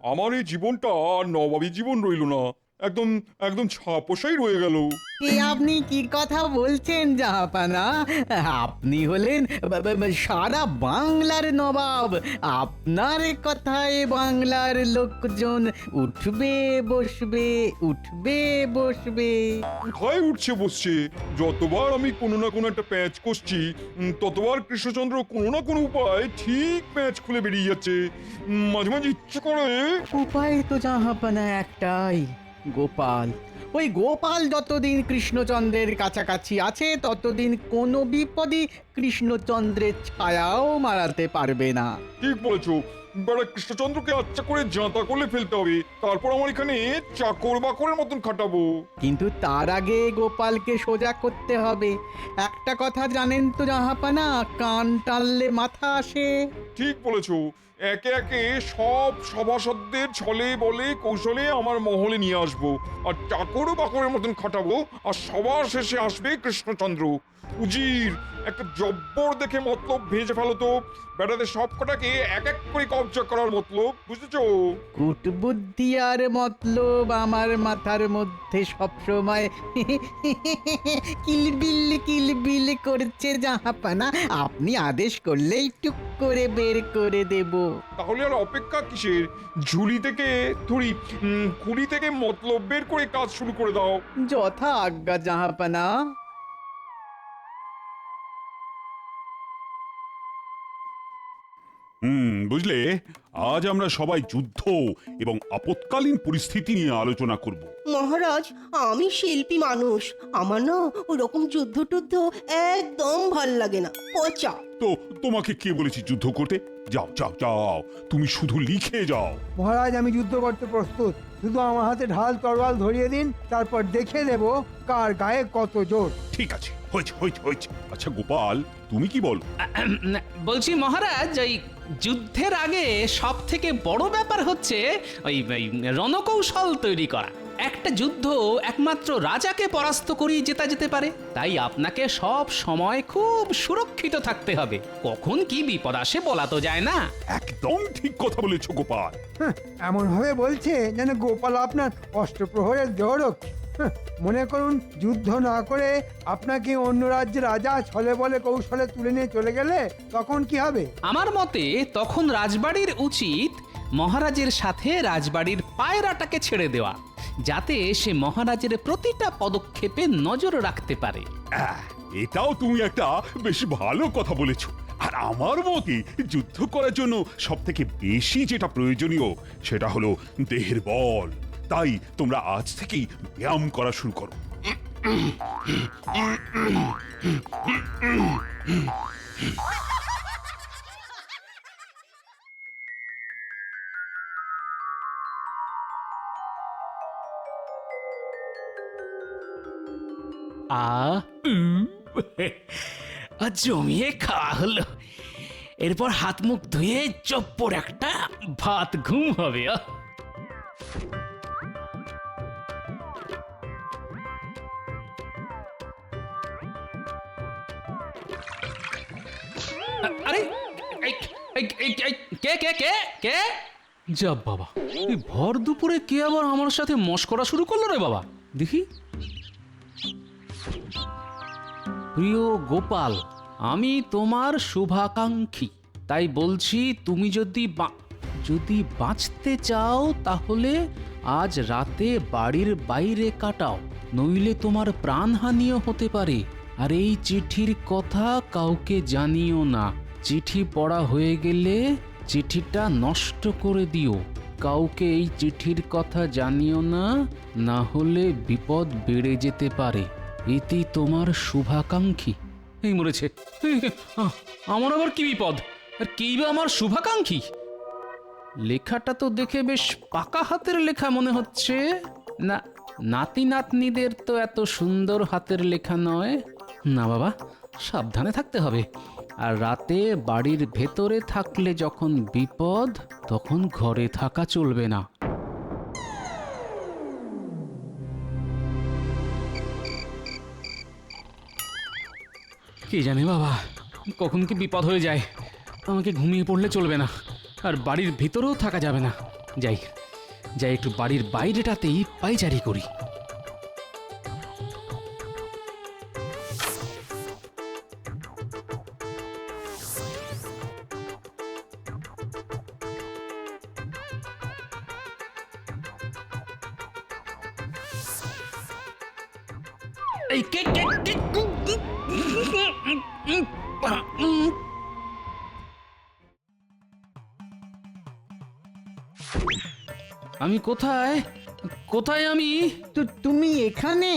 আমার এই জীবনটা আর নবাবী জীবন রইল না, একদম একদম ছাপোষাই রয়ে গেল। এ আপনি কি কথা বলছেন জাহাপানা? আপনি হলেন সারা বাংলার নবাব। আপনার কথায় বাংলার লোকজন উঠবে বসবে, উঠবে বসবে। কোথায় উঠছে বসছে? যতবার আমি কোনো না কোনো একটা প্যাঁচ কষছি, ততবার কৃষ্ণচন্দ্র কোনো না কোনো উপায় ঠিক প্যাঁচ খুলে বেরিয়ে যাচ্ছে। মাঝে মাঝে ইচ্ছে করে। উপায় তো জাহাপানা একটাই, গোপাল। ওই গোপাল যতদিন কৃষ্ণচন্দ্রের কাছাকাছি আছে ততদিন কোনো বিপদই কৃষ্ণচন্দ্রের ছায়াও মারাতে পারবে না। ঠিক বলেছো, বেড়া কৃষ্ণচন্দ্রকে আচ্ছা করে জাঁতা করলে ফেলতে হবে, তারপর আমার এখানে চাকর বাকরের মতন খাটাবো। কিন্তু তার আগে গোপালকে সোজা করতে হবে। একটা কথা জানেন তো জাহাপানা, কান টানলে মাথা আসে। ঠিক বলেছো, একে একে সব সভাসদদের ছলে বলে কৌশলে আমার মহলে নিয়ে আসবো, আর চাকর বাকরের মতন খাটাবো, আর সবার শেষে আসবে কৃষ্ণচন্দ্র। উজির, একটা জব্বর দেখে মতলব ভেজে ফেলো তো, বেড়াদের সব কটাকে এক এক করে কবজা করার মতলব, বুঝেছো? কুটবুদ্ধি আর মতলব আমার মাথার মধ্যে সবসময় কিলবিল কিলবিল করছে জাহাপানা। আপনি আদেশ করলেই টুক করে বের করে দেব। তাহলে আর অপেক্ষা কিসের? ঝুলি থেকে থুড়ি কুড়ি থেকে মতলব বের করে কাজ শুরু করে দাও। যথা আজ্ঞা জাহাপানা। বুঝলে, আজ আমরা সবাই যুদ্ধ এবং আপৎকালীন পরিস্থিতি নিয়ে আলোচনা করব। মহারাজ, আমি শিল্পী মানুষ, আমার না ওরকম যুদ্ধ টুদ্ধ একদম ভাল লাগে না, পচা। তো তোমাকে কে বলেছি যুদ্ধ করতে? যাও যাও যাও, তুমি শুধু লিখে যাও। মহারাজ, আমি যুদ্ধ করতে প্রস্তুত। শুধু আমার হাতে ঢাল তরোয়াল ধরিয়ে দিন, তারপর দেখে নেব কার গায়ে কত জোর। ঠিক আছে, হয়েছে হয়েছে হয়েছে। আচ্ছা গোপাল, তুমি কি বলো? বলছি মহারাজ, ওই যুদ্ধের আগে সব থেকে বড় ব্যাপার হচ্ছে ওই রণকৌশল তৈরি করা। একটা যুদ্ধ একমাত্র রাজাকে পরাস্ত করেই জেতা যেতে পারে, তাই আপনাকে সব সময় খুব সুরক্ষিত থাকতে হবে। কখন কি বিপদ আসে বলা তো যায় না। একদম ঠিক কথা বলেছো গোপাল। এমন ভাবে বলছে যেন গোপাল আপনার অষ্টপ্রহরের দেহরক্ষী। মনে করুন, যুদ্ধ না করে আপনাকে অন্য রাজ্যের রাজা ছলে বলে কৌশলে তুলে নিয়ে চলে গেলে তখন কি হবে? আমার মতে তখন রাজবাড়ির উচিত মহারাজের সাথে রাজবাড়ির পায়রাটাকে ছেড়ে দেওয়া, যাতে সে মহারাজের প্রতিটা পদক্ষেপে নজর রাখতে পারে। এটাও তুমি একটা বেশ ভালো কথা বলেছো। আর আমার মতে যুদ্ধ করার জন্য সব থেকে বেশি যেটা প্রয়োজনীয় সেটা হলো দেহের বল। তাই তোমরা আজ থেকেই ব্যায়াম করা শুরু করো। জমিয়ে খাওয়া হলো, এরপর হাত মুখ ধুয়ে চপ্পর একটা ভাত ঘুম হবে। আরে কে কে কে কে? যা বাবা, এই ভর দুপুরে কে আবার আমার সাথে মশকরা শুরু করলো রে বাবা? দেখি। প্রিয় গোপাল, আমি তোমার শুভাকাঙ্ক্ষী, তাই বলছি তুমি যদি বাঁচতে চাও তাহলে আজ রাতে বাড়ির বাইরে কাটাও, নইলে তোমার প্রাণহানিও হতে পারে। আর এই চিঠির কথা কাউকে জানিও না। চিঠি পড়া হয়ে গেলে চিঠিটা নষ্ট করে দিও। কাউকে এই চিঠির কথা জানিও না, না হলে বিপদ বেড়ে যেতে পারে। এটি তোমার শুভাকাঙ্ক্ষী। এই মরেছে, আমার আবার কি বিপদ? আর কি বা আমার শুভাকাঙ্ক্ষী? লেখাটা তো দেখে বেশ পাকা হাতের লেখা মনে হচ্ছে। না, নাতি নাতনিদের তো এত সুন্দর হাতের লেখা নয়। না বাবা, সাবধানে থাকতে হবে। আর রাতে বাড়ির ভেতরে থাকলে যখন বিপদ, তখন ঘরে থাকা চলবে না। কে জানে বাবা, কখন কি বিপদ হয়ে যায়। আমাকে ঘুমিয়ে পড়লে চলবে না, আর বাড়ির ভিতরেও থাকা যাবে না। যাই যাই একটু বাড়ির বাইরেটাতেই পাইচারি করি। এই কে কে কে আমি কোথায় কোথায় আমি? তুমি এখানে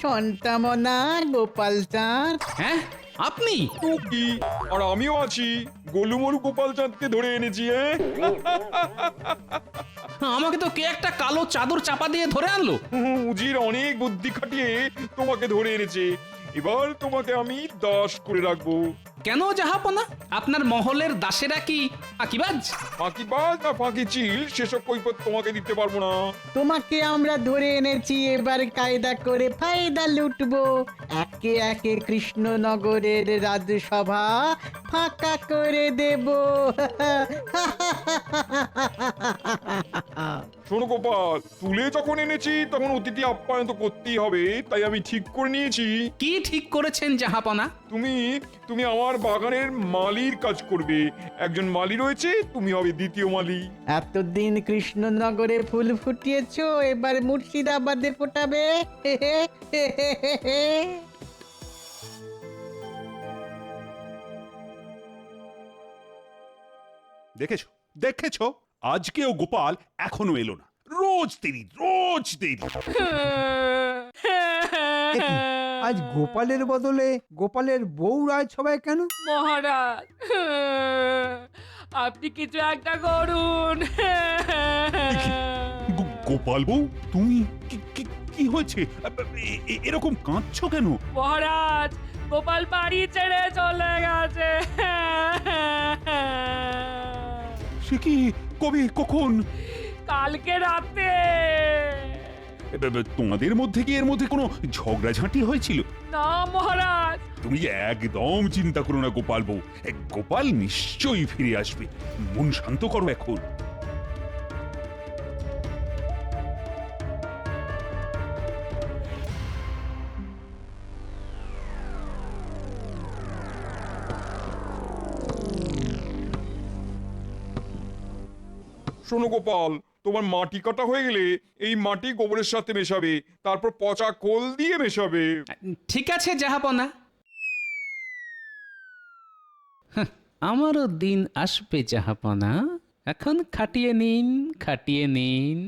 সন্তামনা গোপাল চাঁদ? হ্যাঁ আপনি? তো কি, আর আমিও আছি, গোলুমলু গোপাল চাঁদকে ধরে এনেছি। আমাকে তো কে একটা কালো চাদর চাপা দিয়ে ধরে আনলো। উজির অনেক বুদ্ধি খাটিয়ে তোমাকে ধরে এনেছে, এবার তোমাকে আমি দাস করে রাখবো। কেন জাহাপনা? আপনার মহলের দাসেরা কি আকিবাজ? ফাঁকিবাজ না ফাঁকি চিল সেসব কৈফত তোমাকে দিতে পারবো না। তোমাকে আমরা ধরে এনেছি, এবার কায়দা করে ফায়দা লুটবো। একে একে কৃষ্ণনগরের রাজসভা ফাঁকা করে দেব। শোনো গোপাল, তুলে যখন এনেছি তখন অতিথি আপ্যায়ন তো করতেই হবে, তাই আমি ঠিক করে নিয়েছি কি ঠিক করেছেন জাহাপনা? তুমি তুমি আমার বাগানের মালির কাজ করবে। একজন মালি রয়েছে, তুমি হবে দ্বিতীয় মালি। এতদিন কৃষ্ণনগরে ফুল ফুটিয়েছো, এবার মুর্শিদাবাদে ফোটাবে। দেখেছো দেখেছো, আজকেও গোপাল এখনো এলো না। রোজ দেরি, রোজ দেরি। এ কি, আজ গোপালের বদলে গোপালের বউ রাজসভায় কেন? মহারাজ, আপনি কিছু একটা করুন। গোপাল বউ, তুমি কি হয়েছে? এরকম কাঁদছো কেন? মহারাজ, গোপাল বাড়ি ছেড়ে চলে গেছে। সে কি, কবে, কখন? কালকে রাতে। তোমাদের মধ্যে কি এর মধ্যে কোনো ঝগড়াঝাঁটি হয়েছিল? না মহারাজ। তুমি একদম চিন্তা করো না গোপাল বউ, গোপাল নিশ্চয়ই ফিরে আসবে। মন শান্ত করো এখন। শোনো গোপাল, তোমার মাটি কাটা হয়ে গেলে এই মাটি গোবরের সাথে মেশাবে, তারপর পচা কোল দিয়ে মেশাবে। ঠিক আছে জাহাপনা, আমারও দিন আসবে জাহাপনা। এখন খাটিয়ে নিন, খাটিয়ে নিন।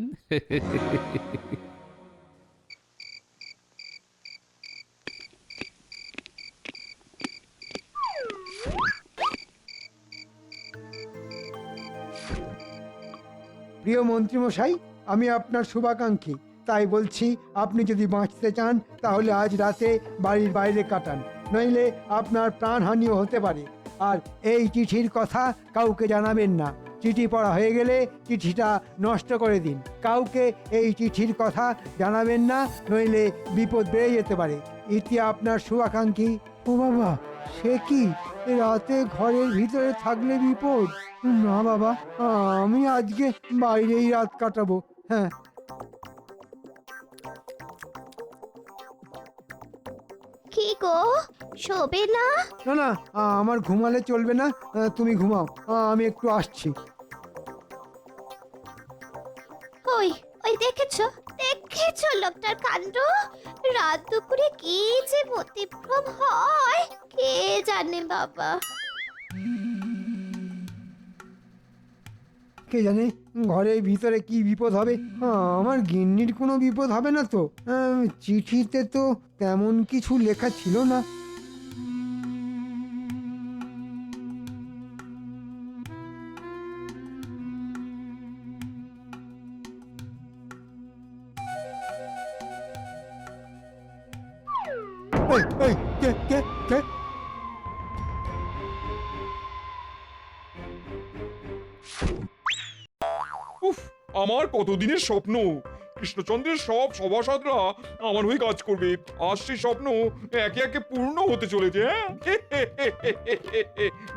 প্রিয় মন্ত্রীমশাই, আমি আপনার শুভাকাঙ্ক্ষী, তাই বলছি আপনি যদি বাঁচতে চান তাহলে আজ রাতে বাড়ির বাইরে কাটান, নইলে আপনার প্রাণহানিও হতে পারে। আর এই চিঠির কথা কাউকে জানাবেন না। চিঠি পড়া হয়ে গেলে চিঠিটা নষ্ট করে দিন। কাউকে এই চিঠির কথা জানাবেন না, নইলে বিপদ বেড়ে যেতে পারে। ইতি আপনার শুভাকাঙ্ক্ষী। ও বাবা, সে কি, রাতে ঘরের ভিতরে থাকলে বিপদ? না বাবা, আমি আজকে বাইরেই রাত কাটাবো। হ্যাঁ, কি গো, শোবে না? না না, আমার ঘুমালে চলবে না, তুমি ঘুমাও, আমি একটু আসছি। ওই ওই দেখেছো দেখেছো লোকটার কাণ্ড? রাত দুপুরে কি যে মতিভ্রম হয় কে জানে বাবা। কে জানে ঘরের ভিতরে কি বিপদ হবে। আমার গিন্নির কোনো বিপদ হবে না তো? চিঠিতে তো তেমন কিছু লেখা ছিল না। এই, এই, কে কে কে? উফ, আমার কতদিনের স্বপ্ন, কৃষ্ণচন্দ্রের সব সভাসদরা আমার হয়ে কাজ করবে। আজ সেই স্বপ্ন একে একে পূর্ণ হতে চলেছে।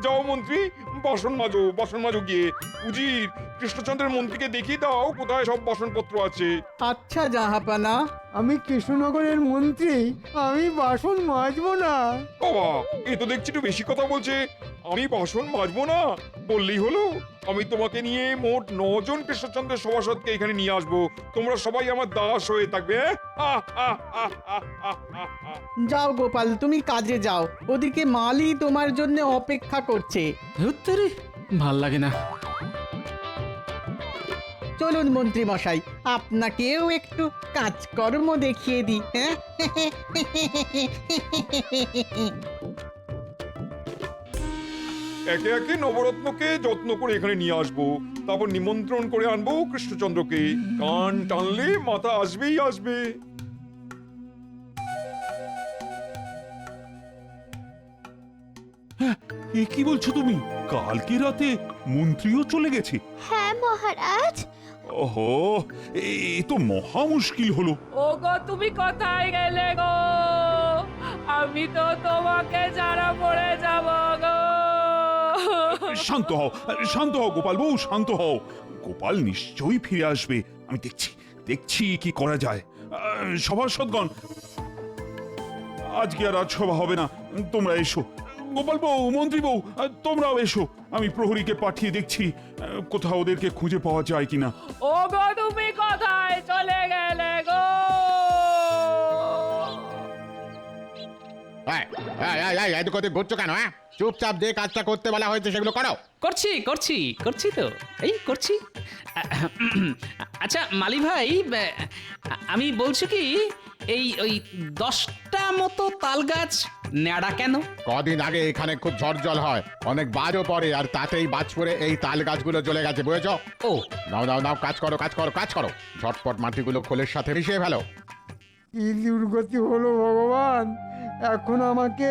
যাও মন্ত্রী, বাসন মাজো, বাসন মাজো গিয়ে। উজির, কৃষ্ণচন্দ্রের মন্ত্রীকে দেখিয়ে দাও কোথায় সব বাসনপত্র আছে। আচ্ছা জাহাপানা। আমি কৃষ্ণনগরের মন্ত্রী, আমি বাসন মাজবো না। বাবা, এ তো দেখছি একটু বেশি কথা বলছে। আমি বাসন মাজবো না বললেই হলো? আমি তোমাকে নিয়ে মোট 9 জন কৃষ্ণচন্দ্রের সভাসদকে এখানে নিয়ে আসবো। তোমরা সবাই আমার দাস হয়ে থাকবে। যাও গোপাল, তুমি কাজে যাও, ওদিকে মালি তোমার জন্য অপেক্ষা করছে। ধুত্তেরি, ভাল লাগে না। চলুন মন্ত্রী মশাই, আপনাকেও একটু কাজকর্ম দেখিয়ে দিই। হ্যাঁ একে একে নবরত্নকে যত্ন করে এখানে নিয়ে আসবো, তারপর নিমন্ত্রণ করে আনবো কৃষ্ণচন্দ্রকে। কান টানলে মাথা আসবেই আসবে। এ কি বলছো তুমি? কালকে রাতে মন্ত্রীও চলে গেছে? হ্যাঁ মহারাজ। ওহো, এ তো মহা মুশকিল হলো। ওগো তুমি কোথায় গেলে গো? আমি তো তোমাকে ছাড়া পড়ে যাব গো। শান্ত হও, শান্ত হও গোপাল বউ, শান্ত হও। গোপাল নিশ্চয়ই ফিরে আসবে। আমি দেখছি দেখছি কি করা যায়। সভাসদগণ, আজকে আর রাজসভা হবে না, তোমরা এসো। গোপাল বউ, মন্ত্রী বউ, তোমরাও এসো। আমি প্রহরীকে পাঠিয়ে দেখছি কোথাও ওদেরকে খুঁজে পাওয়া যায় কিনা। ওগো তুমি কোথায় চলে গেলে গো? এদিক ওদিক ঘুরছো কেন? হ্যাঁ, চুপচাপ যে কাজটা করতে বলা হয়েছে সেগুলো করো। করছি করছি করছি তো, এই করছি। আচ্ছা মালি ভাই, আমি বলছি কি, ওই 10টা মতো তাল গাছ ন্যাড়া কেন? কদিন আগে এখানে খুব ঝড় জল হয়, অনেক বাজও পড়ে, আর তাতেই বাজ পড়ে এই তাল গাছগুলো জ্বলে গেছে, বুঝেছো? ও নাও নাও নাও, কাজ করো কাজ করো কাজ করো, ঝটপট মাটিগুলো খোলের সাথে মিশিয়ে ফেলো। কি দুর্গতি হলো ভগবান, এখন আমাকে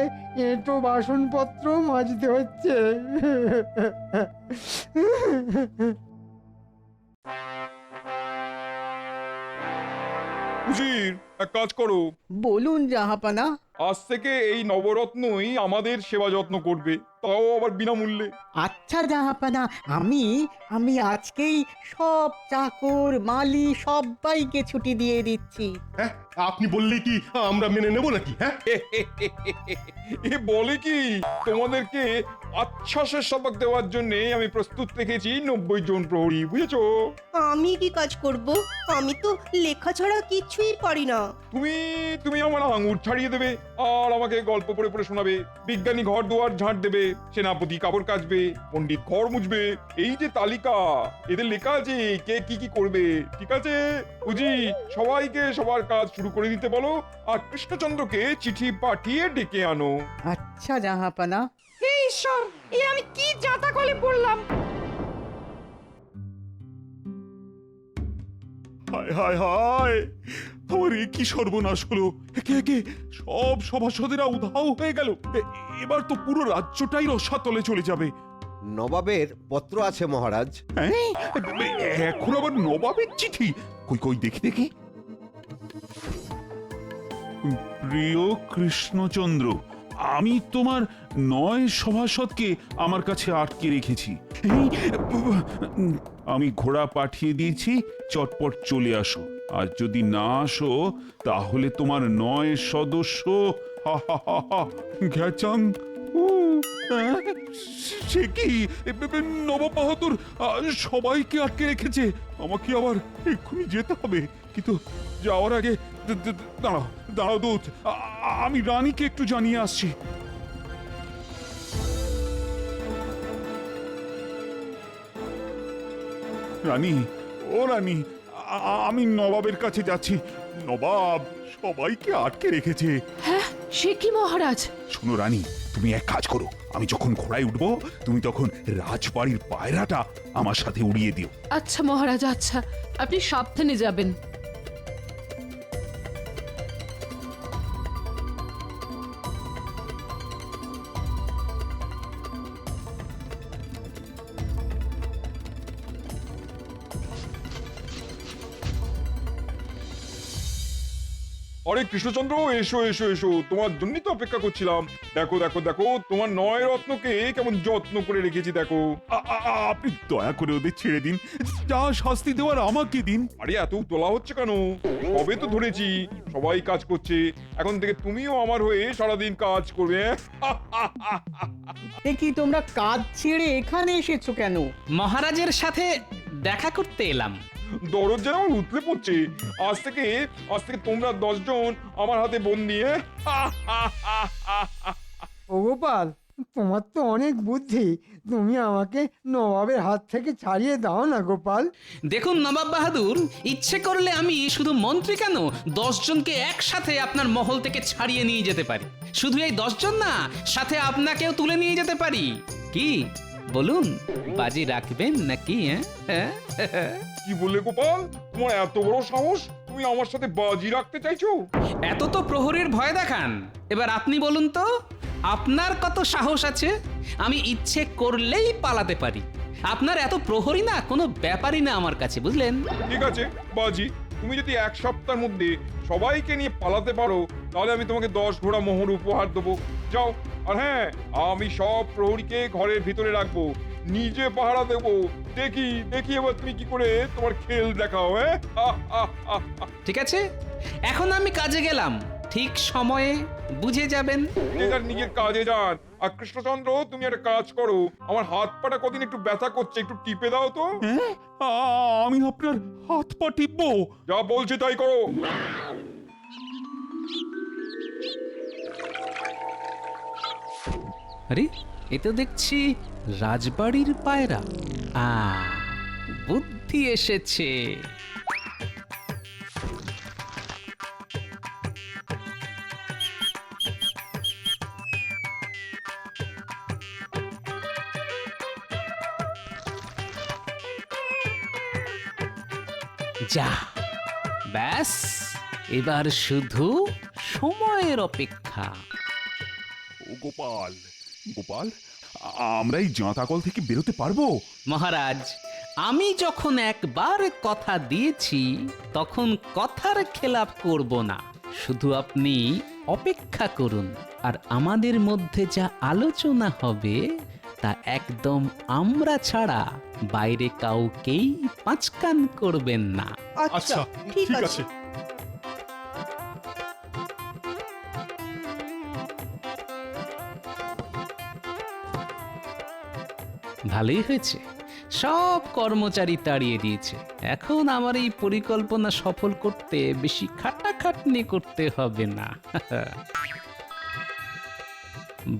এঁটো বাসনপত্র মাজতে হচ্ছে। উজির, এক কাজ করো, বলুন জাহাপানা। আজ থেকে এই নবরত্নই আমাদের সেবা যত্ন করবে, তাও আবার বিনামূল্যে। আচ্ছা জাহাপানা, আমি আজকেই সব চাকর মালি সবাইকে ছুটি দিয়ে দিচ্ছি। হ্যাঁ, আপনি বললে কি আমরা মেনে নেব নাকি? হ্যাঁ, এ বলে কি, তোমাদেরকে আচ্ছ্বাসের সবক দেওয়ার জন্য আমি প্রস্তুত রেখেছি 90 জন প্রহরী, বুঝেছো? আমি কি কাজ করব? আমি তো লেখা ছাড়া কিছুই পারি না। তুমি আমার আঙুর ছাড়িয়ে দেবে, আর আমাকে গল্প পড়ে পড়ে শোনাবে। বিজ্ঞানী ঘর দুয়ার ঝাঁট দেবে, সেনাপতি কাপড় কাচবে, পণ্ডিত ঘর মুছবে। এই যে তালিকা, এদের লেখা আছে কে কি কি করবে, ঠিক আছে? বুঝি সবাইকে সবার কাজ শুরু করে দিতে বলো, আর কৃষ্ণচন্দ্রকে চিঠি পাঠিয়ে ডেকে আনো। আচ্ছা জাহাপানা। ঈশ্বর, এ আমি কি জাতা কলে পড়লাম? হায় হায় হায়, আমার এ কি সর্বনাশ হলো! একে একে সব সভাসদেরা উধাও হয়ে গেল। এবার তো পুরো রাজ্যটাই রসাতলে চলে যাবে। নবাবের পত্র আছে মহারাজ। হ্যাঁ, এখন আবার নবাবের চিঠি? কই কই দেখি দেখি। প্রিয় কৃষ্ণচন্দ্র, আমি তোমার 9 সভাসদকে আমার কাছে আটকে রেখেছি। আমি ঘোড়া পাঠিয়ে দিয়েছি, চটপট চলে আসো। আর যদি না আসো তাহলে তোমার 9 সদস্য ঘ্যাচাং। সে কি, নবাব বাহাদুর সবাইকে আটকে রেখেছে, আমাকে আবার এক্ষুনি যেতে হবে। কিন্তু যাওয়ার আগে দাঁড়াও দাঁড়াও দূত, আমি রানীকে একটু জানিয়ে আসছি। রানী, ও রানী, আমি নবাবের কাছে যাচ্ছি। নবাব সবাইকে আটকে রেখেছে। হ্যাঁ, সে কি মহারাজ? শোনো রানী, তুমি এক কাজ করো, আমি যখন ঘোড়ায় উঠবো তুমি তখন রাজবাড়ির পায়রাটা আমার সাথে উড়িয়ে দিও। আচ্ছা মহারাজ, আচ্ছা, আপনি সাবধানে যাবেন। আরে কৃষ্ণচন্দ্র, এসো এসো এসো, তোমার জন্যই তো অপেক্ষা করছিলাম। দেখো দেখো দেখো, তোমার 9 রত্নকে কেমন যত্ন করে রেখেছি দেখো। আপনি দয়া করে ওদের ছেড়ে দিন, যা শাস্তি দেওয়ার আমাকে দিন। আরে এত তোলা হচ্ছে কেন? কবে তো ধরেছি, সবাই কাজ করছে, এখন থেকে তুমিও আমার হয়ে সারাদিন কাজ করবে। এ কি তোমরা কাজ ছেড়ে এখানে এসেছো কেন? মহারাজের সাথে দেখা করতে এলাম। দরদ যেন আমার উতলে পড়ছে। আজ থেকে তোমরা 10 জন আমার হাতে বন্দি। ও গোপাল, তোমার তো অনেক বুদ্ধি, তুমি আমাকে নবাবের হাত থেকে ছাড়িয়ে দাও না গোপাল। দেখুন নবাব বাহাদুর, ইচ্ছে করলে আমি শুধু মন্ত্রী কেন 10 জনকে একসাথে আপনার মহল থেকে ছাড়িয়ে নিয়ে যেতে পারি। শুধু এই 10 জন না, সাথে আপনাকেও তুলে নিয়ে যেতে পারি। কি বলুন, বাজি রাখবেন নাকি? হ্যাঁ কি বললে গোপাল? তোমার এত বড় সাহস, তুমি আমার সাথে বাজি রাখতে চাইছো? এত তো প্রহরীর ভয় দেখান, এবার আপনি বলুন তো, আপনার কত সাহস আছে? আমি ইচ্ছে করলেই পালাতে পারি। আপনার এত প্রহরী না কোনো ব্যাপারই না আমার কাছে, বুঝলেন? ঠিক আছে, বাজি। তুমি যদি 1 সপ্তাহের মধ্যে সবাইকে নিয়ে পালাতে পারো, তাহলে আমি তোমাকে 10 ঘোড়া মোহর উপহার দেবো। যাও। আর হ্যাঁ, আমি সব প্রহরীকে ঘরের ভিতরে রাখবো, নিজে পাহারা দেবো। দেখি দেখি এবার তুমি কি করে তোমার খেল দেখাও। হ্যাঁ, ঠিক আছে, এখন আমি কাজে গেলাম, ঠিক সময়ে বুঝে যাবেন। যে যার নিজের কাজে যান। আর কৃষ্ণচন্দ্র, তুমি একটা কাজ করো, আমার হাত পাটা কদিন একটু ব্যথা করছে, একটু টিপে দাও তো। হ্যাঁ, আমি আপনার হাত পা টিপবো? যা বলছি তাই করো। আরে, এ তো দেখছি রাজবাড়ির পায়রা। বুদ্ধি এসেছে। যা, ব্যাস, এবার শুধু সময়ের অপেক্ষা। ও গোপাল, গোপাল, আমরা এই জাঁতাকল থেকে বেরোতে পারবো? মহারাজ, আমি যখন একবার কথা দিয়েছি, তখন কথার খেলাপ করব না। শুধু আপনি অপেক্ষা করুন, আর আমাদের মধ্যে যা আলোচনা হবে তা একদম আমরা ছাড়া বাইরে কাউকেই পাঁচকান করবেন না। আচ্ছা, ঠিক আছে। ভালোই হয়েছে, সব কর্মচারী তাড়িয়ে দিয়েছে। এখন আমার এই পরিকল্পনা সফল করতে বেশি খাটাখাটনি করতে হবে না।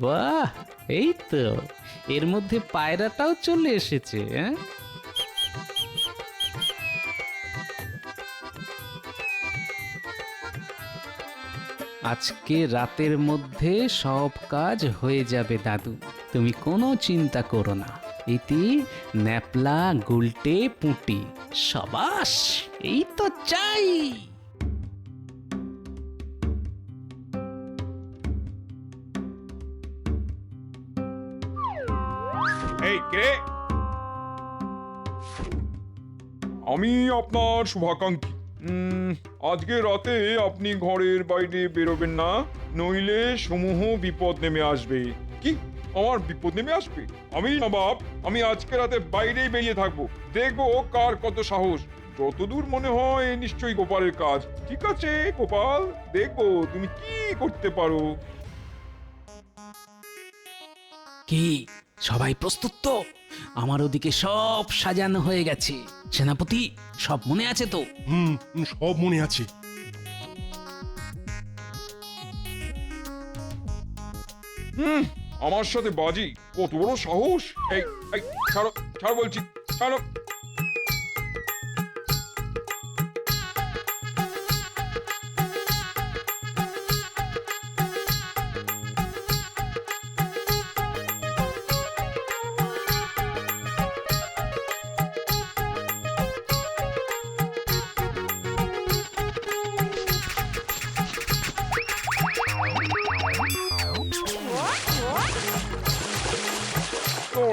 বাহ, এই তো, এর মধ্যে পায়রাটাও চলে এসেছে। আজকে রাতের মধ্যে সব কাজ হয়ে যাবে দাদু, তুমি কোনো চিন্তা করো না। ইতি ন্যাপলা গুলটে পুঁটি, সাবাস, এই তো চাই। এই কে? আমি আপনার শুভাকাঙ্ক্ষী। আজকে রাতে আপনি ঘরের বাইরে বেরোবেন না, নইলে সমূহ বিপদ নেমে আসবে। কি? আমার বিপদ নেমে আসবে? আমি নবাব, আমি আজকে রাতে বাইরেই বেরিয়ে থাকবো, দেখবো কার কত সাহস। যতদূর মনে হয় নিশ্চয়ই গোপালের কাজ। ঠিক আছে গোপাল, দেখবো তুমি কি করতে পারো। কি সবাই প্রস্তুত তো? আমার ওদিকে সব সাজানো হয়ে গেছে। সেনাপতি, সব মনে আছে তো? সব মনে আছে। আমার সাথে বাজি, কত বড় সাহস! এই এই, ছাড়ো ছাড়ো বলছি, ছাড়ো।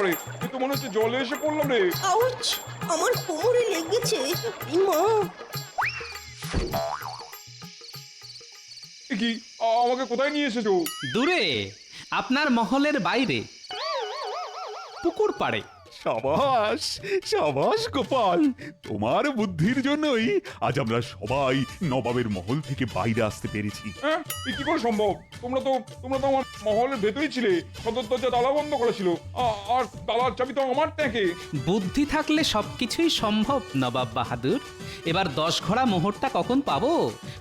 ওরে, এ তো মনে হচ্ছে জলে এসে পড়লাম রে। আউচ! আমার কোমরে লেগেছে। মা! কি আমাকে কোথায় নিয়ে এসেছো? দূরে আপনার মহলের বাইরে পুকুর পাড়ে। সাবাস সাবাস গোপাল, তোমার বুদ্ধির জন্যই আজ আমরা সবাই নবাবের মহল থেকে বাইরে আসতে পেরেছি। হ্যাঁ, এ কি করে সম্ভব? তোমরা তো আমার মহলের ভেতরেই ছিলে, সদর দরজা তালা বন্ধ করেছিল, আর তালার চাবি তো আমার ট্যাঁকে। বুদ্ধি থাকলে সবকিছুই সম্ভব নবাব বাহাদুর। এবার 10 ঘোড়া মোহরটা কখন পাবো?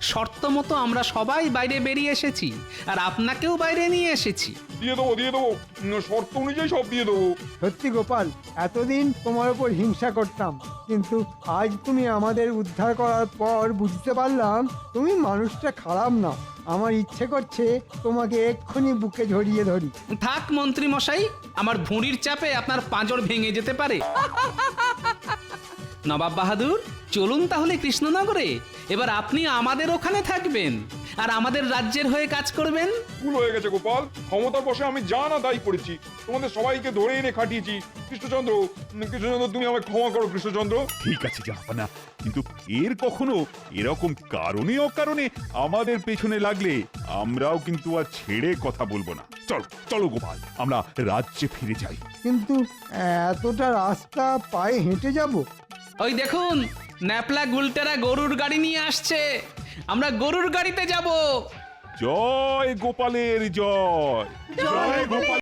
শর্ত মতো আমরা সবাই বাইরে বেরিয়ে এসেছি, আর আপনাকেও বাইরে নিয়ে এসেছি। দিয়ে দেবো, শর্ত অনুযায়ী সব দিয়ে দেবো। সত্যি গোপাল, এতদিন তোমার উপর হিংসা করতাম, কিন্তু আজ তুমি আমাদের উদ্ধার করার পর বুঝতে পারলাম তুমি মানুষটা খারাপ না। আমার ইচ্ছে করছে তোমাকে এক্ষুনি বুকে জড়িয়ে ধরি। থাক মন্ত্রী মশাই, আমার ভুঁড়ির চাপে আপনার পাঁজর ভেঙে যেতে পারে। নবাব বাহাদুর, চলুন তাহলে কৃষ্ণনগরে। এবার আপনি আমাদের ওখানে থাকবেন আর আমাদের রাজ্যের হয়ে কাজ করবেন। ভুল হয়ে গেছে গোপাল, ক্ষমতার বসে আমি যা না দায়ী করেছি, তোমাদের সবাইকে ধরে এনে খাটিয়েছি। কৃষ্ণচন্দ্র, তুমি আমায় ক্ষমা করো কৃষ্ণচন্দ্র। ঠিক আছে জাহাপানা, কিন্তু এর কখনো এরকম কারণে অকারণে আমাদের পেছনে লাগলে আমরাও কিন্তু আর ছেড়ে কথা বলবো না। চলো চলো গোপাল, আমরা রাজ্যে ফিরে যাই। কিন্তু এতটা রাস্তা পায়ে হেঁটে যাব? ওই দেখুন, ন্যাপলা গুলটেরা গরুর গাড়ি নিয়ে আসছে, আমরা গরুর গাড়িতে যাব। জয় গোপালের জয়। জয় গোপাল।